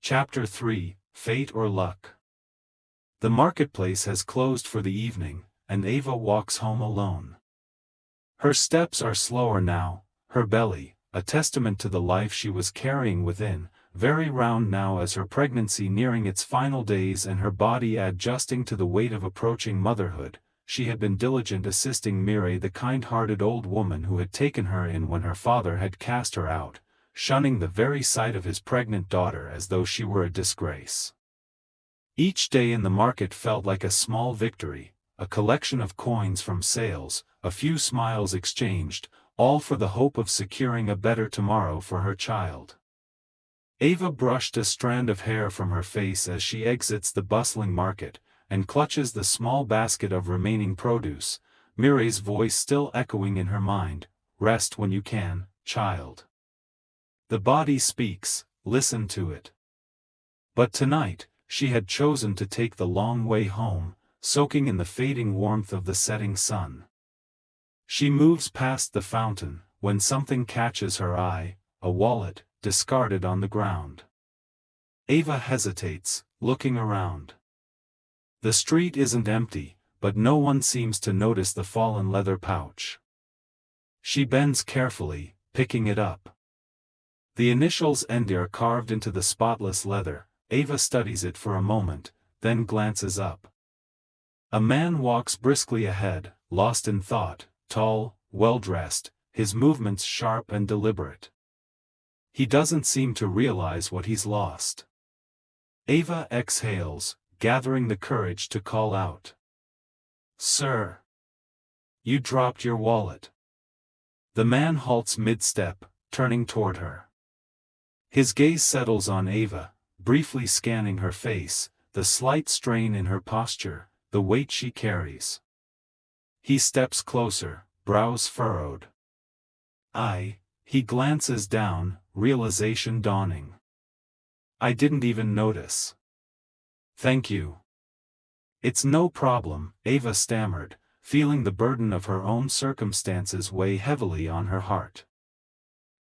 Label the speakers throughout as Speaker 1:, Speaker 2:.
Speaker 1: Chapter 3, Fate or Luck. The marketplace has closed for the evening, and Ava walks home alone. Her steps are slower now, her belly, a testament to the life she was carrying within, very round now as her pregnancy nearing its final days and her body adjusting to the weight of approaching motherhood. She had been diligent assisting Mireille, the kind-hearted old woman who had taken her in when her father had cast her out, shunning the very sight of his pregnant daughter as though she were a disgrace. Each day in the market felt like a small victory, a collection of coins from sales, a few smiles exchanged, all for the hope of securing a better tomorrow for her child. Ava brushed a strand of hair from her face as she exits the bustling market, and clutches the small basket of remaining produce, Mireille's voice still echoing in her mind, "Rest when you can, child. The body speaks, listen to it." But tonight, she had chosen to take the long way home, soaking in the fading warmth of the setting sun. She moves past the fountain, when something catches her eye, a wallet, discarded on the ground. Ava hesitates, looking around. The street isn't empty, but no one seems to notice the fallen leather pouch. She bends carefully, picking it up. The initials ND are carved into the spotless leather. Ava studies it for a moment, then glances up. A man walks briskly ahead, lost in thought, tall, well-dressed, his movements sharp and deliberate. He doesn't seem to realize what he's lost. Ava exhales, gathering the courage to call out. "Sir! You dropped your wallet." The man halts mid-step, turning toward her. His gaze settles on Ava, briefly scanning her face, the slight strain in her posture, the weight she carries. He steps closer, brows furrowed. He glances down, realization dawning. "I didn't even notice. Thank you." "It's no problem," Ava stammered, feeling the burden of her own circumstances weigh heavily on her heart.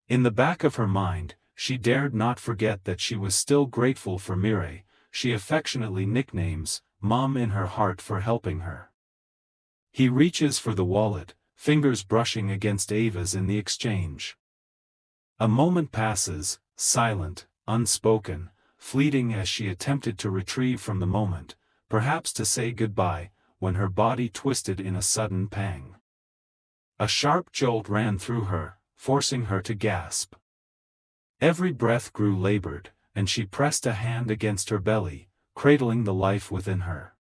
Speaker 1: In the back of her mind, she dared not forget that she was still grateful for Mireille, she affectionately nicknames Mom in her heart, for helping her. He reaches for the wallet, fingers brushing against Ava's in the exchange. A moment passes, silent, unspoken, fleeting as she attempted to retrieve from the moment, perhaps to say goodbye, when her body twisted in a sudden pang. A sharp jolt ran through her, forcing her to gasp. Every breath grew labored, and she pressed a hand against her belly, cradling the life within her.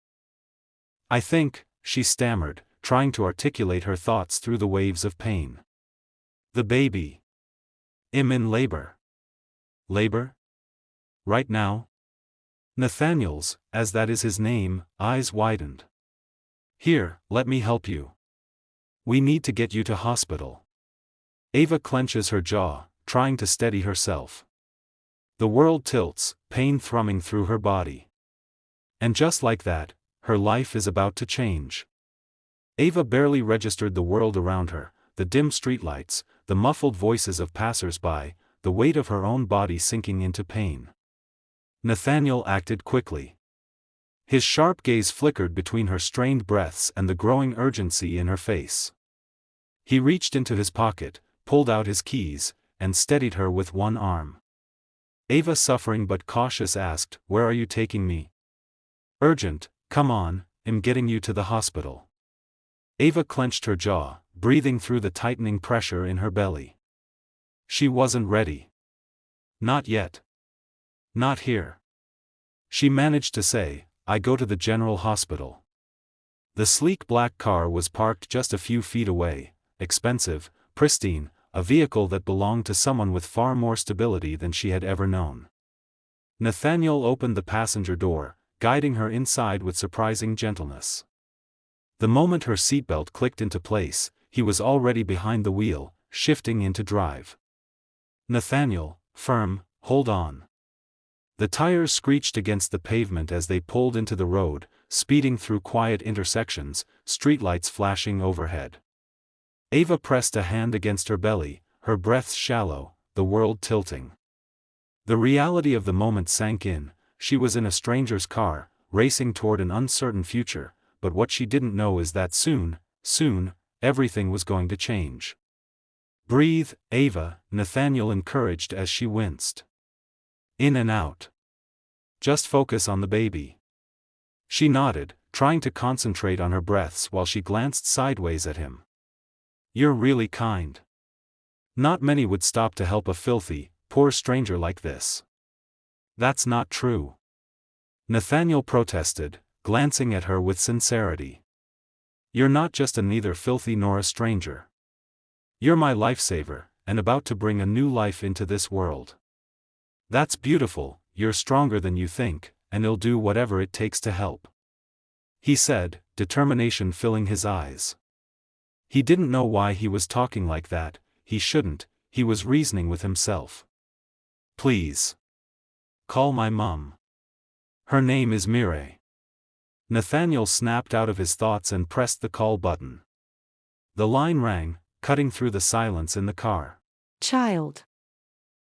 Speaker 1: "I think," she stammered, trying to articulate her thoughts through the waves of pain. "The baby. I'm in labor." "Labor? Right now?" Nathaniel's, as that is his name, eyes widened. "Here, let me help you. We need to get you to hospital." Ava clenches her jaw, trying to steady herself. The world tilts, pain thrumming through her body. And just like that, her life is about to change. Ava barely registered the world around her, the dim streetlights, the muffled voices of passers-by, the weight of her own body sinking into pain. Nathaniel acted quickly. His sharp gaze flickered between her strained breaths and the growing urgency in her face. He reached into his pocket, pulled out his keys, and steadied her with one arm. Ava, suffering but cautious, asked, "Where are you taking me?" "Urgent, come on, I'm getting you to the hospital." Ava clenched her jaw, breathing through the tightening pressure in her belly. She wasn't ready. Not yet. Not here. She managed to say, "I go to the general hospital." The sleek black car was parked just a few feet away, expensive, pristine, a vehicle that belonged to someone with far more stability than she had ever known. Nathaniel opened the passenger door, guiding her inside with surprising gentleness. The moment her seatbelt clicked into place, he was already behind the wheel, shifting into drive. "Nathaniel, firm, hold on." The tires screeched against the pavement as they pulled into the road, speeding through quiet intersections, streetlights flashing overhead. Ava pressed a hand against her belly, her breath shallow, the world tilting. The reality of the moment sank in. She was in a stranger's car, racing toward an uncertain future, but what she didn't know is that soon, everything was going to change. "Breathe, Ava," Nathaniel encouraged as she winced. "In and out. Just focus on the baby." She nodded, trying to concentrate on her breaths while she glanced sideways at him. "You're really kind. Not many would stop to help a filthy, poor stranger like this." "That's not true," Nathaniel protested, glancing at her with sincerity. "You're not just a neither filthy nor a stranger. You're my lifesaver, and about to bring a new life into this world." "That's beautiful, you're stronger than you think, and you'll do whatever it takes to help," he said, determination filling his eyes. He didn't know why he was talking like that. He shouldn't, he was reasoning with himself. "Please. Call my mum. Her name is Mireille." Nathaniel snapped out of his thoughts and pressed the call button. The line rang, cutting through the silence in the car.
Speaker 2: "Child.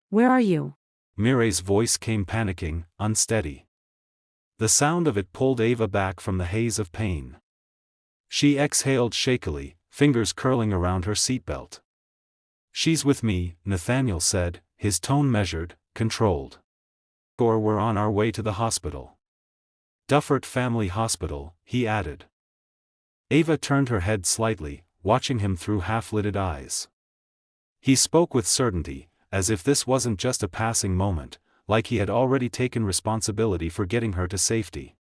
Speaker 2: Where are you?"
Speaker 1: Mireille's voice came panicking, unsteady. The sound of it pulled Ava back from the haze of pain. She exhaled shakily, fingers curling around her seatbelt. "She's with me," Nathaniel said, his tone measured, controlled. "Or we're on our way to the hospital. Duffert Family Hospital," he added. Ava turned her head slightly, watching him through half-lidded eyes. He spoke with certainty, as if this wasn't just a passing moment, like he had already taken responsibility for getting her to safety.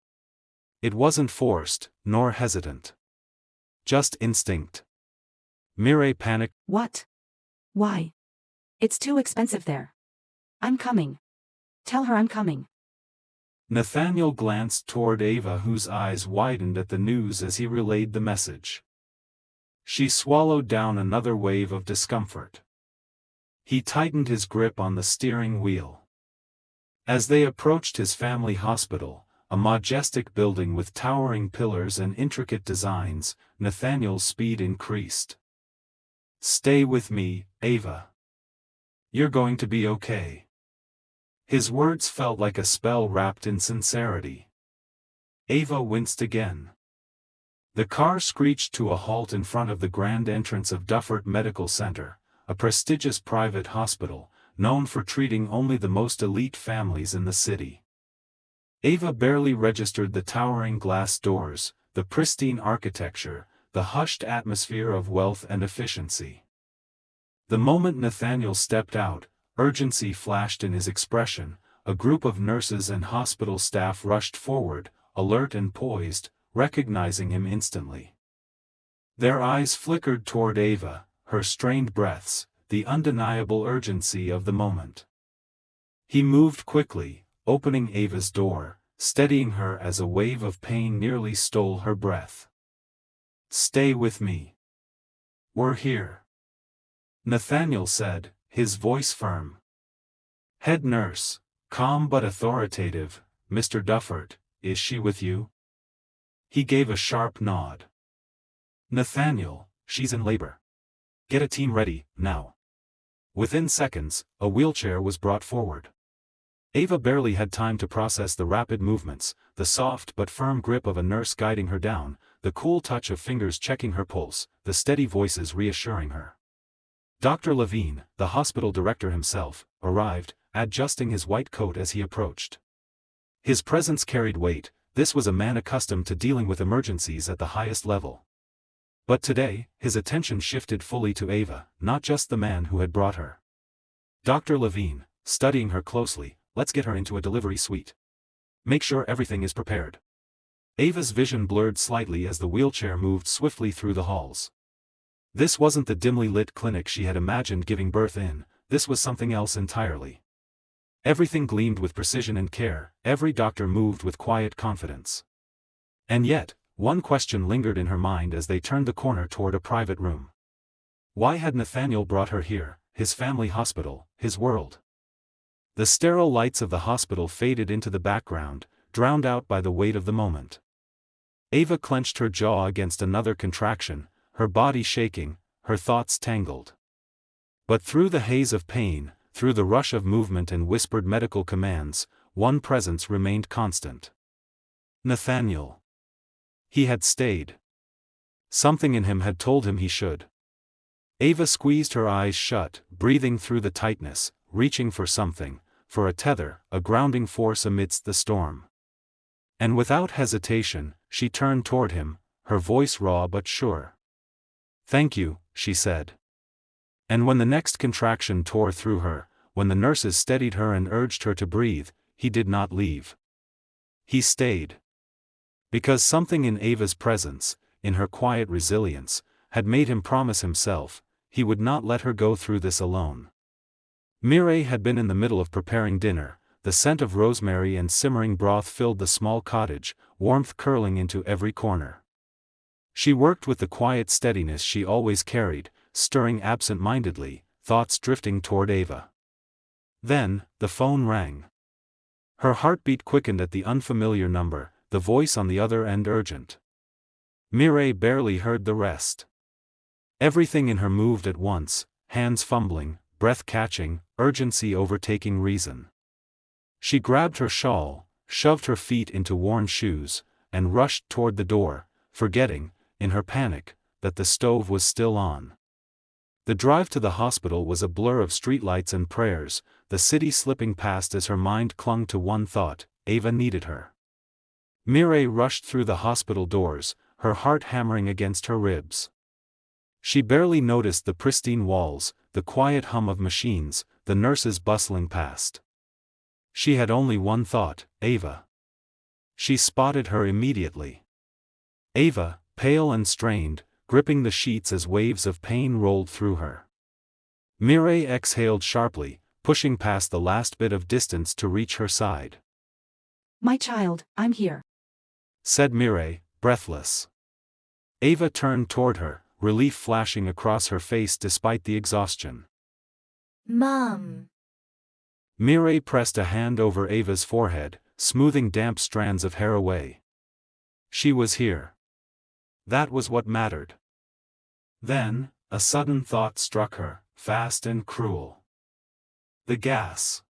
Speaker 1: It wasn't forced, nor hesitant. Just instinct. Mireille panicked.
Speaker 2: "What? Why? It's too expensive there. I'm coming. Tell her I'm coming."
Speaker 1: Nathaniel glanced toward Ava, whose eyes widened at the news as he relayed the message. She swallowed down another wave of discomfort. He tightened his grip on the steering wheel. As they approached his family hospital, a majestic building with towering pillars and intricate designs, Nathaniel's speed increased. "Stay with me, Ava. You're going to be okay." His words felt like a spell wrapped in sincerity. Ava winced again. The car screeched to a halt in front of the grand entrance of Duffert Medical Center, a prestigious private hospital, known for treating only the most elite families in the city. Ava barely registered the towering glass doors, the pristine architecture, the hushed atmosphere of wealth and efficiency. The moment Nathaniel stepped out, urgency flashed in his expression. A group of nurses and hospital staff rushed forward, alert and poised, recognizing him instantly. Their eyes flickered toward Ava, her strained breaths, the undeniable urgency of the moment. He moved quickly, opening Ava's door, steadying her as a wave of pain nearly stole her breath. "Stay with me. We're here," Nathaniel said, his voice firm. Head nurse, calm but authoritative, "Mr. Duffert, is she with you?" He gave a sharp nod. "Nathaniel, she's in labor. Get a team ready, now." Within seconds, a wheelchair was brought forward. Ava barely had time to process the rapid movements, the soft but firm grip of a nurse guiding her down, the cool touch of fingers checking her pulse, the steady voices reassuring her. Dr. Levine, the hospital director himself, arrived, adjusting his white coat as he approached. His presence carried weight. This was a man accustomed to dealing with emergencies at the highest level. But today, his attention shifted fully to Ava, not just the man who had brought her. "Dr. Levine, studying her closely, let's get her into a delivery suite. Make sure everything is prepared." Ava's vision blurred slightly as the wheelchair moved swiftly through the halls. This wasn't the dimly lit clinic she had imagined giving birth in, this was something else entirely. Everything gleamed with precision and care, every doctor moved with quiet confidence. And yet, one question lingered in her mind as they turned the corner toward a private room. Why had Nathaniel brought her here, his family hospital, his world? The sterile lights of the hospital faded into the background, drowned out by the weight of the moment. Ava clenched her jaw against another contraction, her body shaking, her thoughts tangled. But through the haze of pain, through the rush of movement and whispered medical commands, one presence remained constant. Nathaniel. He had stayed. Something in him had told him he should. Ava squeezed her eyes shut, breathing through the tightness, reaching for something, for a tether, a grounding force amidst the storm. And without hesitation, she turned toward him, her voice raw but sure. "Thank you," she said. And when the next contraction tore through her, when the nurses steadied her and urged her to breathe, he did not leave. He stayed. Because something in Ava's presence, in her quiet resilience, had made him promise himself, he would not let her go through this alone. Mireille had been in the middle of preparing dinner, the scent of rosemary and simmering broth filled the small cottage, warmth curling into every corner. She worked with the quiet steadiness she always carried, stirring absent-mindedly, thoughts drifting toward Ava. Then, the phone rang. Her heartbeat quickened at the unfamiliar number, the voice on the other end urgent. Mireille barely heard the rest. Everything in her moved at once, hands fumbling, breath catching, urgency overtaking reason. She grabbed her shawl, shoved her feet into worn shoes, and rushed toward the door, forgetting, in her panic, that the stove was still on. The drive to the hospital was a blur of streetlights and prayers, the city slipping past as her mind clung to one thought: Ava needed her. Mireille rushed through the hospital doors, her heart hammering against her ribs. She barely noticed the pristine walls, the quiet hum of machines, the nurses bustling past. She had only one thought: Ava. She spotted her immediately. Ava, pale and strained, gripping the sheets as waves of pain rolled through her. Mireille exhaled sharply, pushing past the last bit of distance to reach her side.
Speaker 2: "My child, I'm here,"
Speaker 1: said Mireille, breathless. Ava turned toward her, relief flashing across her face despite the exhaustion.
Speaker 3: "Mom."
Speaker 1: Mireille pressed a hand over Ava's forehead, smoothing damp strands of hair away. She was here. That was what mattered. Then, a sudden thought struck her, fast and cruel. The gas.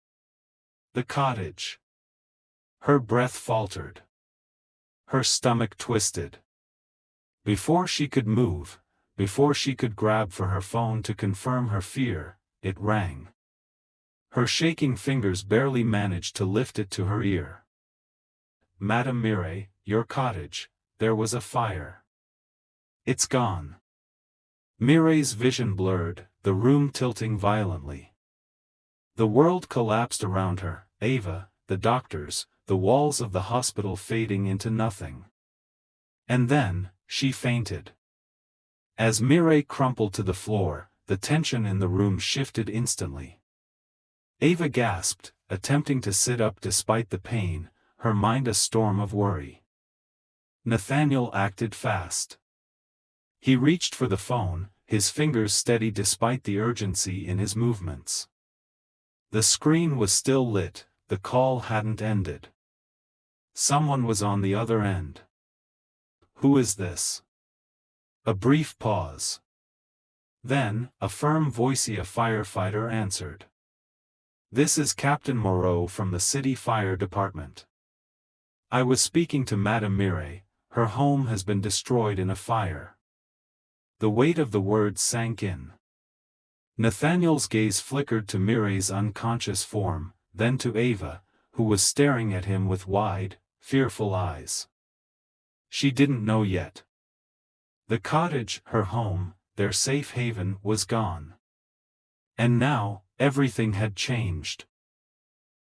Speaker 1: The cottage. Her breath faltered. Her stomach twisted. Before she could move, before she could grab for her phone to confirm her fear, it rang. Her shaking fingers barely managed to lift it to her ear. "Madame Mireille, your cottage, there was a fire. It's gone." Mireille's vision blurred, the room tilting violently. The world collapsed around her, Ava, the doctors, the walls of the hospital fading into nothing. And then, she fainted. As Mireille crumpled to the floor, the tension in the room shifted instantly. Ava gasped, attempting to sit up despite the pain, her mind a storm of worry. Nathaniel acted fast. He reached for the phone, his fingers steady despite the urgency in his movements. The screen was still lit, the call hadn't ended. Someone was on the other end. "Who is this?" A brief pause. Then, a firm voice, a firefighter, answered. "This is Captain Moreau from the City Fire Department. I was speaking to Madame Mireille. Her home has been destroyed in a fire." The weight of the words sank in. Nathaniel's gaze flickered to Mireille's unconscious form, then to Ava, who was staring at him with wide, fearful eyes. She didn't know yet. The cottage, her home, their safe haven, was gone. And now, everything had changed.